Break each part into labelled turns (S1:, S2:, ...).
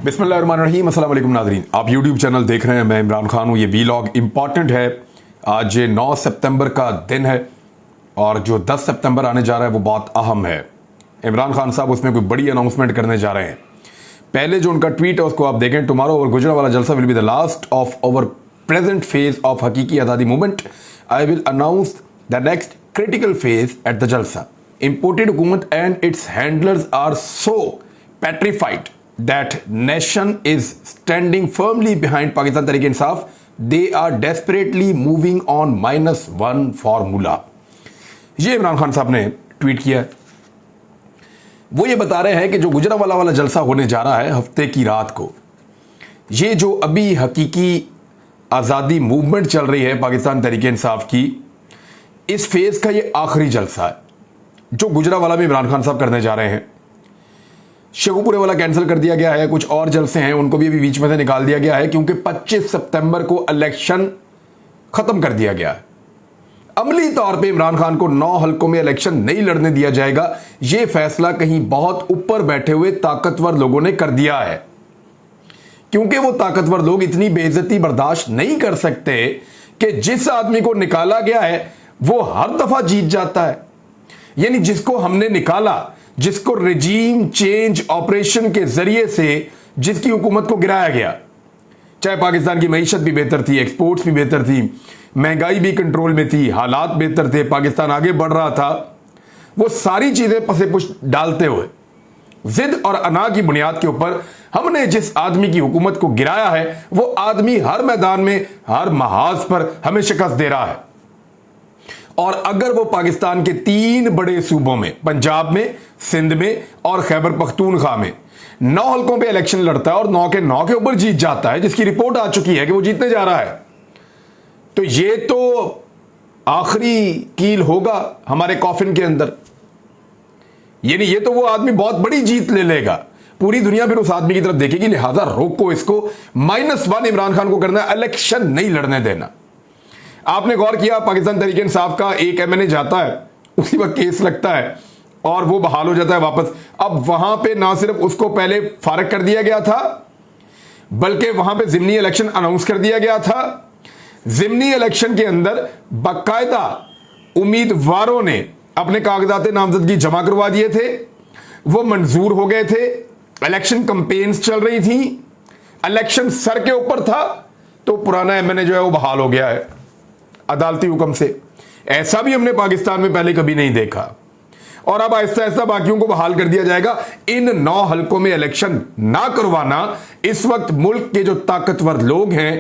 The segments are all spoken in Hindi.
S1: बिस्मिल्लाहिर्रहमानिर्रहीम। अस्सलाम वालेकुम नाज़रीन, आप यूट्यूब चैनल देख रहे हैं। मैं इमरान खान हूँ। ये वीलॉग इम्पॉर्टेंट है। आज 9 सितंबर का दिन है और जो 10 सितंबर आने जा रहा है वो बहुत अहम है। इमरान खान साहब उसमें कोई बड़ी अनाउंसमेंट करने जा रहे हैं। पहले जो उनका ट्वीट है उसको आप देखें। टुमारो और गुजरावाला जलसा will be the last of our present phase of हकीकी आज़ादी movement. I will announce the next critical phase at the जलसा। Imported हुकूमत and its handlers are so petrified that nation is standing firmly behind Pakistan Tehreek-e-Insaf. They are desperately moving on -1 formula. ये इमरान खान साहब ने ट्वीट किया। वो ये बता रहे हैं कि जो गुजरावाला वाला जलसा होने जा रहा है हफ्ते की रात को, ये जो अभी हकीकी आज़ादी मूवमेंट चल रही है पाकिस्तान तहरीक-ए-इंसाफ की, इस फेज का ये आखिरी जलसा है जो गुजरावाला में इमरान खान साहब करने जा रहे हैं। शेखुपुरे वाला कैंसिल कर दिया गया है। कुछ और जलसे हैं उनको भी अभी बीच में से निकाल दिया गया है क्योंकि 25 सितंबर को इलेक्शन खत्म कर दिया गया है। अमली तौर पे इमरान खान को 9 हलकों में इलेक्शन नहीं लड़ने दिया जाएगा। यह फैसला कहीं बहुत ऊपर बैठे हुए ताकतवर लोगों ने कर दिया है क्योंकि वो ताकतवर लोग इतनी बेइज्जती बर्दाश्त नहीं कर सकते कि जिस आदमी को निकाला गया है वो हर दफा जीत जाता है। यानी जिसको हमने निकाला, जिसको रेजीम चेंज ऑपरेशन के जरिए से जिसकी हुकूमत को गिराया गया, चाहे पाकिस्तान की मईशत भी बेहतर थी, एक्सपोर्ट्स भी बेहतर थी, महंगाई भी कंट्रोल में थी, हालात बेहतर थे, पाकिस्तान आगे बढ़ रहा था, वो सारी चीजें पसे-पुश डालते हुए जिद और अना की बुनियाद के ऊपर हमने जिस आदमी की हुकूमत को गिराया है वो आदमी हर मैदान में, हर महाज पर हमें शिकस्त दे रहा है। और अगर वो पाकिस्तान के 3 बड़े सूबों में, पंजाब में, सिंध में और खैबर पख्तूनख्वा में 9 हलकों पे इलेक्शन लड़ता है और 9 के 9 के ऊपर जीत जाता है, जिसकी रिपोर्ट आ चुकी है कि वो जीतने जा रहा है, तो ये तो आखिरी कील होगा हमारे कॉफिन के अंदर। यानी ये तो वो आदमी बहुत बड़ी जीत ले लेगा। पूरी दुनिया फिर उस आदमी की तरफ देखेगी, लिहाजा रोको इसको। -1 इमरान खान को करना है, इलेक्शन नहीं लड़ने देना। आपने गौर किया पाकिस्तान तहरीक-ए-इंसाफ का एक एमएनए जाता है, उसी वक्त केस लगता है और वो बहाल हो जाता है वापस। अब वहां पे ना सिर्फ उसको पहले फारग कर दिया गया था बल्कि वहां पे जिमनी इलेक्शन अनाउंस कर दिया गया था। जिमनी इलेक्शन के अंदर बाकायदा उम्मीदवारों ने अपने कागजात नामजदगी जमा करवा दिए थे, वो मंजूर हो गए थे, इलेक्शन कंपेन्स चल रही थी, इलेक्शन सर के ऊपर था, तो पुराना एमएनए जो है वो बहाल हो गया है अदालती हुक्म से। ऐसा भी हमने पाकिस्तान में पहले कभी नहीं देखा और अब आहिस्ता आहिस्ता बाकियों को बहाल कर दिया जाएगा। इन 9 हलकों में इलेक्शन ना करवाना इस वक्त मुल्क के जो ताकतवर लोग हैं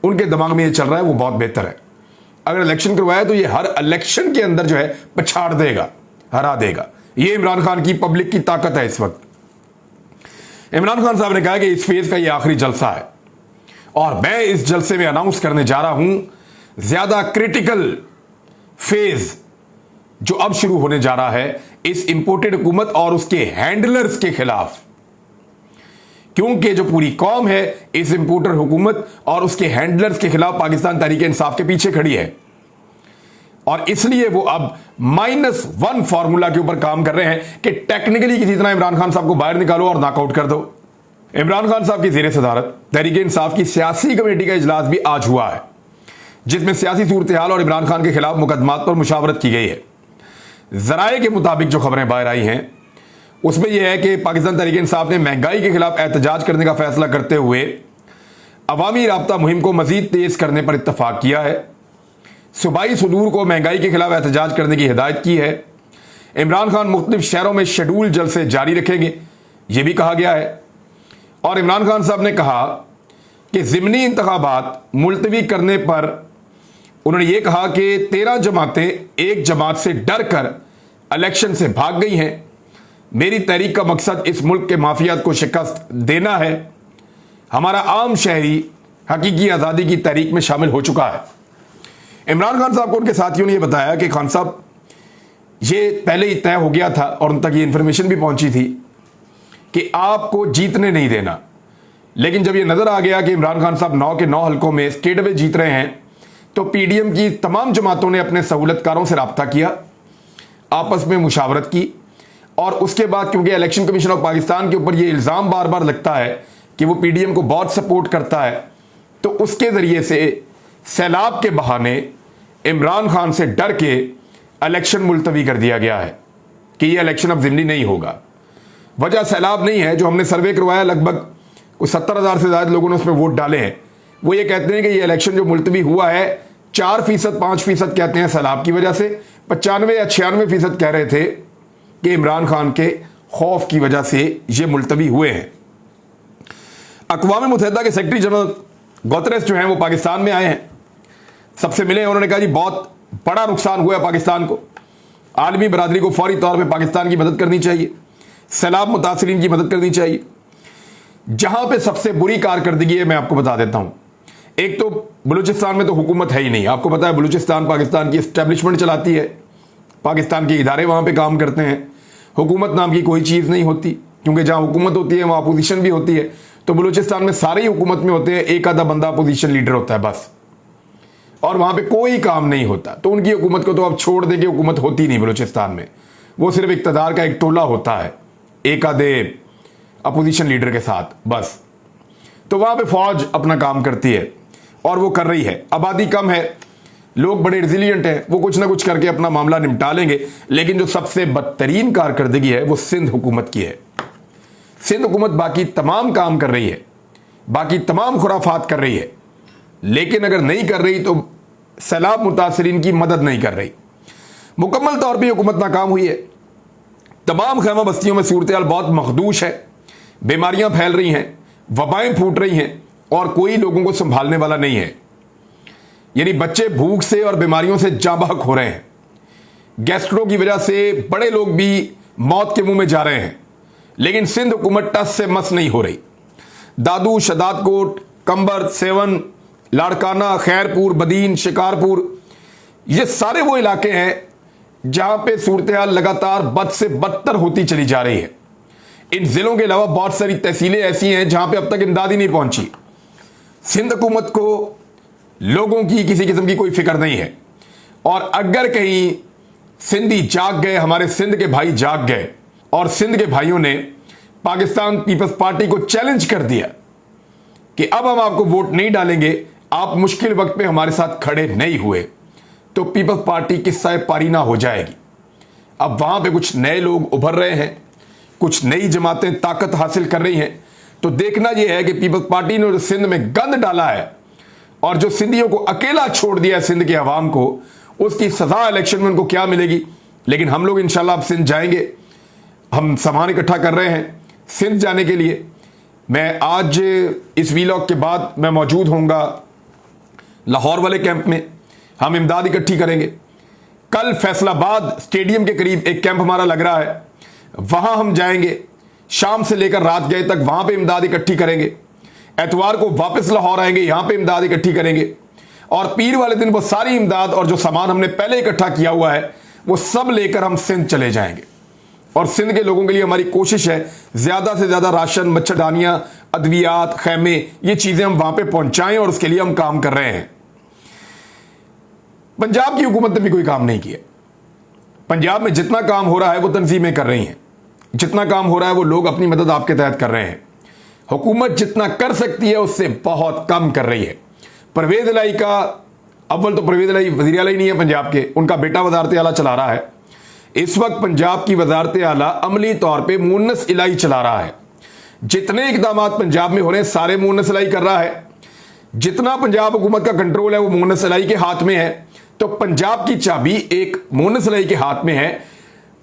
S1: उनके दिमाग में ये चल रहा है, वो बहुत बेहतर है। अगर इलेक्शन करवाया तो ये हर इलेक्शन के अंदर जो है पछाड़ देगा, हरा देगा। ये इमरान खान की पब्लिक की ताकत है इस वक्त। इमरान खान साहब ने कहा कि इस फेज का ये आखिरी जलसा है और मैं इस जलसे में अनाउंस करने जा रहा हूं ज्यादा क्रिटिकल फेज जो अब शुरू होने जा रहा है इस इंपोर्टेड हुकूमत और उसके हैंडलर्स के खिलाफ, क्योंकि जो पूरी कौम है इस इंपोर्टेड हुकूमत और उसके हैंडलर्स के खिलाफ पाकिस्तान तहरीक-ए-इंसाफ के पीछे खड़ी है और इसलिए वो अब -1 फार्मूला के ऊपर काम कर रहे हैं कि टेक्निकली किसी तरह इमरान खान साहब को बाहर निकालो और नॉकआउट कर दो। इमरान खान साहब की ज़ेर सदारत तहरीक-ए-इंसाफ की सियासी कमेटी का इजलास भी आज हुआ है जिसमें सियासी सूरत हाल और इमरान खान के खिलाफ मुकदमात पर मुशावरत की गई है। जराए के मुताबिक जो खबरें बाहर आई हैं उसमें यह है कि पाकिस्तान तहरीक-ए-इंसाफ ने महंगाई के खिलाफ एहतजाज करने का फैसला करते हुए अवामी राब्ता मुहिम को मजीद तेज करने पर इत्तफाक किया है। सूबाई सदूर को महंगाई के खिलाफ एहतजाज करने की हिदायत की है। इमरान खान मुख्तलिफ शहरों में शेड्यूल जलसे जारी रखेंगे, यह भी कहा गया है। और इमरान खान साहब ने कहा कि ज़िमनी इंतखाबात मुलतवी करने पर उन्होंने ये कहा कि 13 जमातें एक जमात से डर कर इलेक्शन से भाग गई हैं। मेरी तहरीक का मकसद इस मुल्क के माफियात को शिकस्त देना है। हमारा आम शहरी हकीकी आज़ादी की तहरीक में शामिल हो चुका है। इमरान खान साहब को उनके साथियों ने यह बताया कि खान साहब ये पहले ही तय हो गया था और उन तक ये इंफॉर्मेशन भी पहुंची थी कि आपको जीतने नहीं देना, लेकिन जब ये नजर आ गया कि इमरान खान साहब 9 के 9 हलकों में स्टेट वे जीत रहे हैं तो पीडीएम की तमाम जमातों ने अपने सहूलतकारों से रब्ता किया, आपस में मुशावरत की और उसके बाद क्योंकि इलेक्शन कमीशन ऑफ पाकिस्तान के ऊपर यह इल्ज़ाम बार बार लगता है कि वो पीडीएम को बहुत सपोर्ट करता है, तो उसके ज़रिए से सैलाब के बहाने इमरान खान से डर के इलेक्शन मुलतवी कर दिया गया है कि ये इलेक्शन अब ज़िमनी नहीं होगा। वजह सैलाब नहीं है। जो हमने सर्वे करवाया, लगभग कुछ 70,000 से ज़्यादा लोगों ने उसमें वोट डाले हैं। वो ये कहते हैं कि ये इलेक्शन जो मुलतवी हुआ है 4%, 5% कहते हैं सैलाब की वजह से, 95 या 96% कह रहे थे कि इमरान खान के खौफ की वजह से ये मुलतवी हुए हैं। अक़वाम मुत्तहिदा के सेक्रेटरी जनरल गुतरेस जो हैं वो पाकिस्तान में आए हैं, सबसे मिले हैं। उन्होंने कहा जी बहुत बड़ा नुकसान हुआ है पाकिस्तान को, आलमी बरादरी को फौरी तौर पर पाकिस्तान की मदद करनी चाहिए, सैलाब मुतासरीन की मदद करनी चाहिए। जहां पे सबसे बुरी कारकर्दगी है मैं आपको बता देता हूं। एक तो बलूचिस्तान में तो हुकूमत है ही नहीं। आपको पता है बलूचिस्तान पाकिस्तान की एस्टेब्लिशमेंट चलाती है, पाकिस्तान के इदारे वहां पे काम करते हैं। हुकूमत नाम की कोई चीज़ नहीं होती, क्योंकि जहां हुकूमत होती है वहां अपोजिशन भी होती है। तो बलूचिस्तान में सारे ही हुकूमत में होते हैं, एक आधा बंदा अपोजिशन लीडर होता है बस, और वहां पे कोई काम नहीं होता। तो उनकी हुकूमत को तो आप छोड़ देंगे, हुकूमत होती नहीं बलूचिस्तान में। वो सिर्फ इक़्तिदार का एक टोला होता है एक आधे अपोजिशन लीडर के साथ बस। तो वहां पे फौज अपना काम करती है और वो कर रही है। आबादी कम है, लोग बड़े रिजिलियंट हैं, वो कुछ ना कुछ करके अपना मामला निपटा लेंगे। लेकिन जो सबसे बदतरीन कारकर्दगी है वो सिंध हुकूमत की है। सिंध हुकूमत बाकी तमाम काम कर रही है, बाकी तमाम खुराफात कर रही है, लेकिन अगर नहीं कर रही तो सैलाब मुतासरीन की मदद नहीं कर रही। मुकम्मल तौर पर हुकूमत नाकाम हुई है। तमाम खैमा बस्तियों में सूरत हाल बहुत मखदूश है, बीमारियां फैल रही हैं, वबाएं फूट रही हैं और कोई लोगों को संभालने वाला नहीं है। यानी बच्चे भूख से और बीमारियों से जाबहक हो रहे हैं। गैस्ट्रो की वजह से बड़े लोग भी मौत के मुंह में जा रहे हैं, लेकिन सिंध हुकूमत टस से मस नहीं हो रही। दादू, शदादकोट, कंबर, सेवन, लाड़काना, खैरपुर, बदीन, शिकारपुर, ये सारे वो इलाके हैं जहां पे सूरत हाल लगातार बद से बदतर होती चली जा रही है। इन जिलों के अलावा बहुत सारी तहसीलें ऐसी हैं जहां पे अब तक इमदाद ही नहीं पहुंची। सिंध हुकूमत को लोगों की किसी किस्म की कोई फिक्र नहीं है, और अगर कहीं सिंधी जाग गए, हमारे सिंध के भाई जाग गए और सिंध के भाइयों ने पाकिस्तान पीपल्स पार्टी को चैलेंज कर दिया कि अब हम आपको वोट नहीं डालेंगे, आप मुश्किल वक्त में हमारे साथ खड़े नहीं हुए, तो पीपल्स पार्टी किस्सा पारीना हो जाएगी। अब वहां पे कुछ नए लोग उभर रहे हैं, कुछ नई जमातें ताकत हासिल कर रही हैं। तो देखना यह है कि पीपल्स पार्टी ने जो सिंध में गंद डाला है और जो सिंधियों को अकेला छोड़ दिया है सिंध के अवाम को, उसकी सजा इलेक्शन में उनको क्या मिलेगी। लेकिन हम लोग इंशाल्लाह अब सिंध जाएंगे, हम सामान इकट्ठा कर रहे हैं सिंध जाने के लिए। मैं आज इस वीलॉग के बाद मैं मौजूद होऊंगा लाहौर वाले कैंप में, हम इमदाद इकट्ठी करेंगे। कल फैसलाबाद स्टेडियम के करीब एक कैंप हमारा लग रहा है, वहां हम जाएंगे, शाम से लेकर रात गए तक वहां पे इमदाद इकट्ठी करेंगे। एतवार को वापस लाहौर आएंगे, यहां पे इमदाद इकट्ठी करेंगे, और पीर वाले दिन वो सारी इमदाद और जो सामान हमने पहले इकट्ठा किया हुआ है वो सब लेकर हम सिंध चले जाएंगे। और सिंध के लोगों के लिए हमारी कोशिश है ज्यादा से ज्यादा राशन, मच्छरदानियां, अद्वियात, खैमे, ये चीजें हम वहां पे पहुंचाएं, और उसके लिए हम काम कर रहे हैं। पंजाब की हुकूमत ने भी कोई काम नहीं किया। पंजाब में जितना काम हो रहा है वो तंजीमें कर रही हैं, जितना काम हो रहा है वो लोग अपनी मदद आपके तहत कर रहे हैं। हुकूमत जितना कर सकती है उससे बहुत कम कर रही है। परवेज इलाही का, अव्वल तो परवेज इलाही वज़ीर आला ही नहीं है पंजाब के, उनका बेटा वज़ारत आला चला रहा है। इस वक्त पंजाब की वज़ारत आला अमली तौर पे मुन्नस इलाही चला रहा है। जितने इकदाम पंजाब में हो रहे हैं सारे मुन्नस इलाही कर रहा है। जितना पंजाब हुकूमत का कंट्रोल है वो मुन्नस इलाही के हाथ में है। तो पंजाब की चाबी एक मुन्नस इलाही के हाथ में है।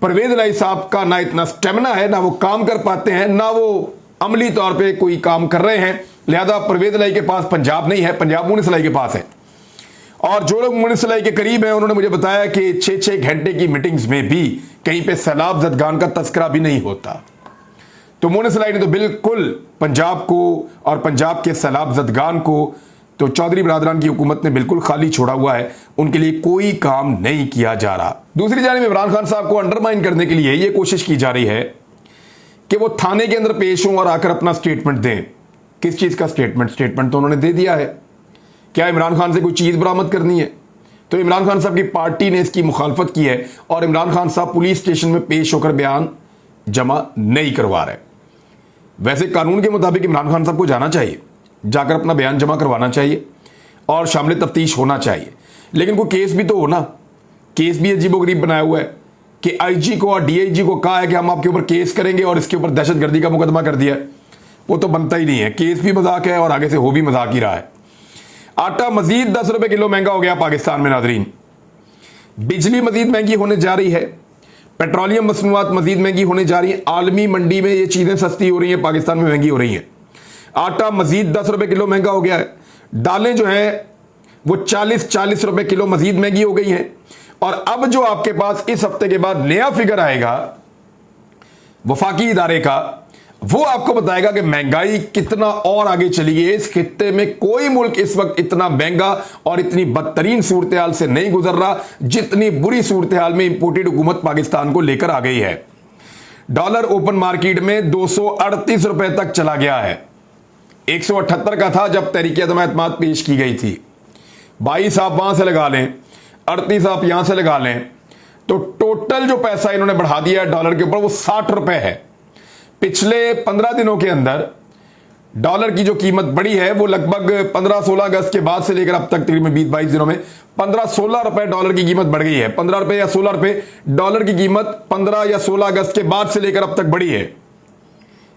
S1: परवेज इलाही साहब का ना इतना स्टेमिना है, ना वो काम कर पाते हैं, ना वो अमली तौर पे कोई काम कर रहे हैं। लिहाजा परवेज इलाही के पास पंजाब नहीं है, पंजाब मुन्नस इलाही के पास है। और जो लोग मुन्नस इलाही के करीब हैं उन्होंने मुझे बताया कि 6-6 घंटे की मीटिंग्स में भी कहीं पे सैलाब ज़दगान का तस्करा भी नहीं होता। तो मुन्नस इलाही ने तो बिल्कुल पंजाब को और पंजाब के सैलाब ज़दगान को तो चौधरी बरादरान की हुकूमत ने बिल्कुल खाली छोड़ा हुआ है, उनके लिए कोई काम नहीं किया जा रहा। दूसरी जानिब इमरान खान साहब को अंडरमाइन करने के लिए ये कोशिश की जा रही है कि वो थाने के अंदर पेश हों और आकर अपना स्टेटमेंट दें। किस चीज़ का स्टेटमेंट? स्टेटमेंट तो उन्होंने दे दिया है। क्या इमरान खान से कोई चीज़ बरामद करनी है? तो इमरान खान साहब की पार्टी ने इसकी मुखालफत की है और इमरान खान साहब पुलिस स्टेशन में पेश होकर बयान जमा नहीं करवा रहे। वैसे कानून के मुताबिक इमरान खान साहब को जाना चाहिए, जाकर अपना बयान जमा करवाना चाहिए और शामिल तफ्तीश होना चाहिए, लेकिन कोई केस भी तो हो ना। केस भी अजीबोगरीब बनाया हुआ है कि आईजी को और डीआईजी को कहा है कि हम आपके ऊपर केस करेंगे और इसके ऊपर दहशतगर्दी का मुकदमा कर दिया है। वो तो बनता ही नहीं है, केस भी मजाक है और आगे से हो भी मजाक ही रहा है। आटा मजीद 10 रुपए किलो महंगा हो गया पाकिस्तान में नाजरीन। बिजली मजीद महंगी होने जा रही है, पेट्रोलियम मसनूआत मजीद महंगी होने जा रही है, आलमी मंडी में ये चीजें सस्ती हो रही हैं, पाकिस्तान में महंगी हो रही हैं। आटा मजीद 10 रुपए किलो महंगा हो गया है। दालें जो हैं वो 40 रुपए किलो मजीद महंगी हो गई हैं। और अब जो आपके पास इस हफ्ते के बाद नया फिगर आएगा वफाकी इदारे का, वो आपको बताएगा कि महंगाई कितना और आगे चली गई है। इस खित्ते में कोई मुल्क इस वक्त इतना महंगा और इतनी बदतरीन सूरत हाल से नहीं गुजर रहा जितनी बुरी सूरत हाल में इंपोर्टेड हुकूमत पाकिस्तान को लेकर आ गई है। डॉलर ओपन मार्केट में 238 रुपए तक चला गया है। 178 का था जब तहरीक अदम एतमाद पेश की गई थी। 22 आप वहां से लगा लें, 38 आप यहां से लगा लें, तो टोटल जो पैसा इन्होंने बढ़ा दिया है डॉलर के ऊपर वो 60 रुपए है। पिछले 15 दिनों के अंदर डॉलर की जो कीमत बढ़ी है वो लगभग 15-16 अगस्त के बाद से लेकर अब तक तकरीबन 20-22 दिनों में 15-16 रुपए डॉलर की कीमत बढ़ गई है। 15 रुपए या 16 रुपए डॉलर की कीमत 15 या 16 अगस्त के बाद से लेकर अब तक बढ़ी है।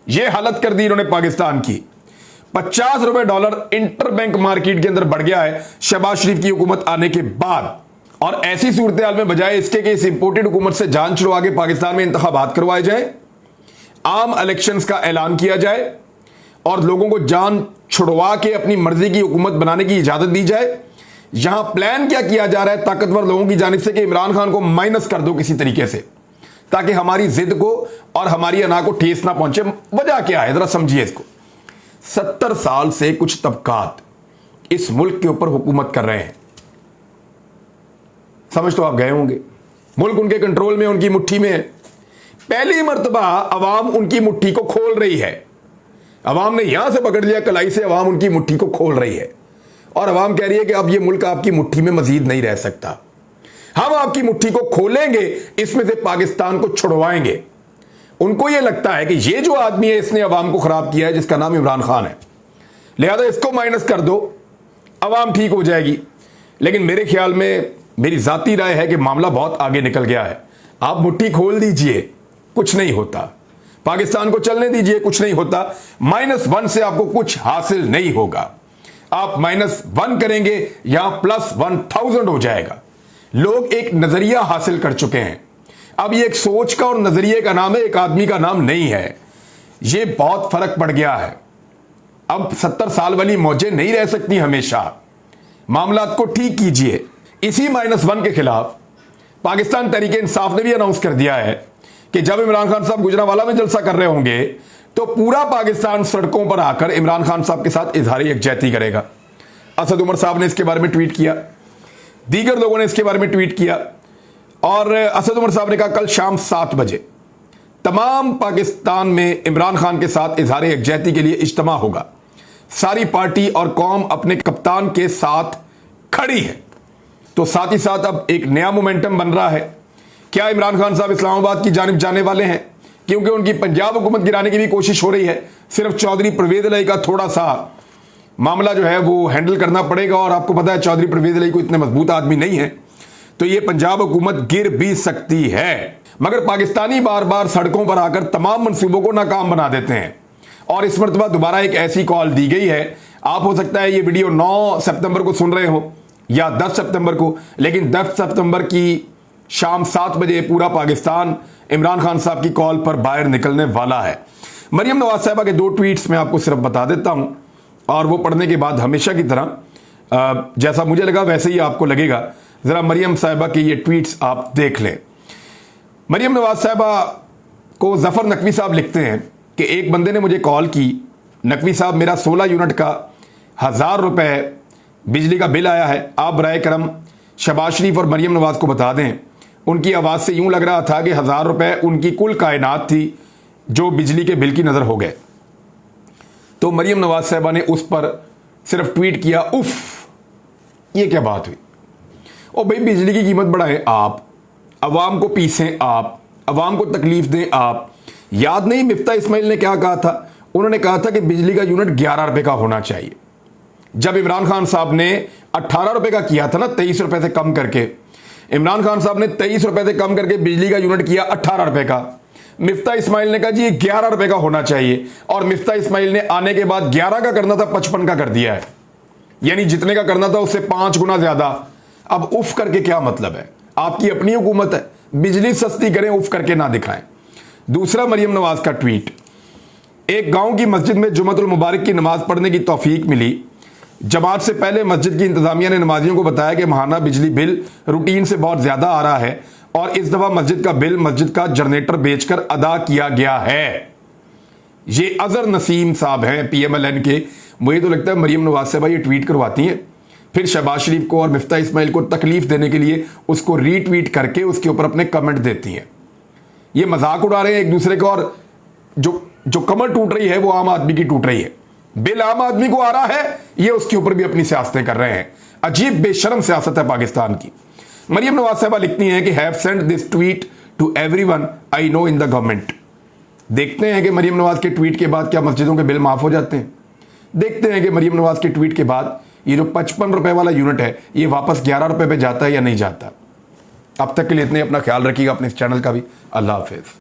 S1: यह हालत कर दी इन्होंने पाकिस्तान की। 50 रुपए डॉलर इंटर बैंक मार्केट के अंदर बढ़ गया है शहबाज शरीफ की हुकूमत आने के बाद। और ऐसी सूरत हाल में बजाय इसके कि इस इंपोर्टेड हुकूमत से जान छुड़वा के पाकिस्तान में इंतखाबात करवाए जाए, आम इलेक्शंस का ऐलान किया जाए और लोगों को जान छुड़वा के अपनी मर्जी की हुकूमत बनाने की इजाजत दी जाए, यहां प्लान क्या किया जा रहा है ताकतवर लोगों की जानिब से कि इमरान खान को माइनस कर दो किसी तरीके से, ताकि हमारी जिद को और हमारी अना को ठेस ना पहुंचे। वजह क्या है जरा समझिए इसको। 70 साल से कुछ तबकात इस मुल्क के ऊपर हुकूमत कर रहे हैं। समझ तो आप गए होंगे, मुल्क उनके कंट्रोल में, उनकी मुट्ठी में है। पहली मर्तबा अवाम उनकी मुट्ठी को खोल रही है। अवाम ने यहां से पकड़ लिया कलाई से, अवाम उनकी मुट्ठी को खोल रही है और अवाम कह रही है कि अब यह मुल्क आपकी मुट्ठी में मजीद नहीं रह सकता, हम आपकी मुट्ठी को खोलेंगे, इसमें से पाकिस्तान को छुड़वाएंगे। उनको यह लगता है कि ये जो आदमी है इसने अवाम को खराब किया है, जिसका नाम इमरान खान है, लिहाजा इसको माइनस कर दो, अवाम ठीक हो जाएगी। लेकिन मेरे ख्याल में, मेरी जाती राय है कि मामला बहुत आगे निकल गया है। आप मुट्ठी खोल दीजिए, कुछ नहीं होता। पाकिस्तान को चलने दीजिए, कुछ नहीं होता। -1 से आपको कुछ हासिल नहीं होगा। आप -1 करेंगे यहां +1000 हो जाएगा। लोग एक नजरिया हासिल कर चुके हैं। अब ये एक सोच का और नजरिए का नाम है, एक आदमी का नाम नहीं है। ये बहुत फर्क पड़ गया है। अब 70 साल वाली मौजें नहीं रह सकती हमेशा। मामलात को ठीक कीजिए। इसी -1 के खिलाफ पाकिस्तान तहरीक इंसाफ ने भी अनाउंस कर दिया है कि जब इमरान खान साहब गुजरांवाला में जलसा कर रहे होंगे तो पूरा पाकिस्तान सड़कों पर आकर इमरान खान साहब के साथ इजहार यकजहती करेगा। असद उमर साहब ने इसके बारे में ट्वीट किया, दीगर लोगों ने इसके बारे में ट्वीट किया और असद उमर साहब ने कहा कल शाम 7 बजे तमाम पाकिस्तान में इमरान खान के साथ इजहार यकजहती के लिए इज्तिमा होगा। सारी पार्टी और कौम अपने कप्तान के साथ खड़ी है। तो साथ ही साथ अब एक नया मोमेंटम बन रहा है। क्या इमरान खान साहब इस्लामाबाद की जानिब जाने वाले हैं? क्योंकि उनकी पंजाब हुकूमत गिराने की भी कोशिश हो रही है। सिर्फ चौधरी परवेज इलाही का थोड़ा सा मामला जो है वो हैंडल करना पड़ेगा और आपको पता है चौधरी परवेज इलाही को इतने मजबूत आदमी नहीं है, तो ये पंजाब हुकूमत गिर भी सकती है। मगर पाकिस्तानी बार बार सड़कों पर आकर तमाम मंसूबों को नाकाम बना देते हैं और इस मरतबा दोबारा एक ऐसी कॉल दी गई है। आप हो सकता है ये वीडियो 9 सितंबर को सुन रहे हो या 10 सितंबर को, लेकिन 10 सितंबर की शाम 7 बजे पूरा पाकिस्तान इमरान खान साहब की कॉल पर बाहर निकलने वाला है। मरियम नवाज साहिबा के 2 ट्वीट्स मैं आपको सिर्फ बता देता हूं और वो पढ़ने के बाद हमेशा की तरह जैसा मुझे लगा वैसे ही आपको लगेगा। जरा मरियम साहिबा के ये ट्वीट्स आप देख लें। मरियम नवाज साहिबा को जफर नकवी साहब लिखते हैं कि एक बंदे ने मुझे कॉल की, नकवी साहब मेरा 16 यूनिट का 1000 रुपए बिजली का बिल आया है, आप बराए करम शहबाज शरीफ और मरियम नवाज को बता दें। उनकी आवाज़ से यूं लग रहा था कि 1000 रुपए उनकी कुल कायनात थी जो बिजली के बिल की नज़र हो गए। तो मरियम नवाज साहबा ने उस पर सिर्फ ट्वीट किया, उफ ये क्या बात हुई। ओ भाई, बिजली की कीमत बढ़ाएं आप, अवाम को पीसें आप, अवाम को तकलीफ दें आप। याद नहीं मिफ्ता इस्माइल ने क्या कहा था? उन्होंने कहा था कि बिजली का यूनिट 11 रुपए का होना चाहिए। जब इमरान खान साहब ने 18 रुपए का किया था ना, 23 रुपए से कम करके, इमरान खान साहब ने 23 रुपए से कम करके बिजली का यूनिट किया 18 रुपए का। मिफ्ता इस्माइल ने कहा जी ये 11 रुपए का होना चाहिए, और मिफ्ता इस्माइल ने आने के बाद 11 का करना था 55 का कर दिया है, यानी जितने का करना था उससे 5 गुना ज्यादा। अब उफ करके क्या मतलब है? आपकी अपनी हुकूमत है, बिजली सस्ती करें, उफ करके ना दिखाएं। दूसरा मरियम नवाज का ट्वीट, एक गांव की मस्जिद में जुम्मतुल मुबारक की नमाज पढ़ने की तौफीक मिली। जमात से पहले मस्जिद की इंतजामिया ने नमाजियों को बताया कि माहाना बिजली बिल रूटीन से बहुत ज्यादा आ रहा है और इस दफा मस्जिद का बिल मस्जिद का जनरेटर बेचकर अदा किया गया है। ये अजहर नसीम साहब हैं PMLN के। मुझे तो लगता है मरियम नवाज साहब ये ट्वीट करवाती हैं, फिर शहबाज शरीफ को और मिफ्ता इस्माइल को तकलीफ देने के लिए उसको रीट्वीट करके उसके ऊपर अपने कमेंट देती हैं। ये मजाक उड़ा रहे हैं एक दूसरे का, और जो कमर टूट रही है वो आम आदमी की टूट रही है। बिल आम आदमी को आ रहा है, ये उसके ऊपर भी अपनी सियासतें कर रहे हैं। अजीब बेशरम सियासत है पाकिस्तान की। मरियम नवाज साहबा लिखती हैं कि have sent this tweet to everyone I know in the government. देखते हैं कि मरियम नवाज के ट्वीट के बाद क्या मस्जिदों के बिल माफ हो जाते हैं। देखते हैं कि मरियम नवाज के ट्वीट के बाद ये जो 55 रुपए वाला यूनिट है ये वापस 11 रुपए पे जाता है या नहीं जाता। अब तक के लिए इतने, अपना ख्याल रखिएगा, अपने इस चैनल का भी। अल्लाह हाफिज।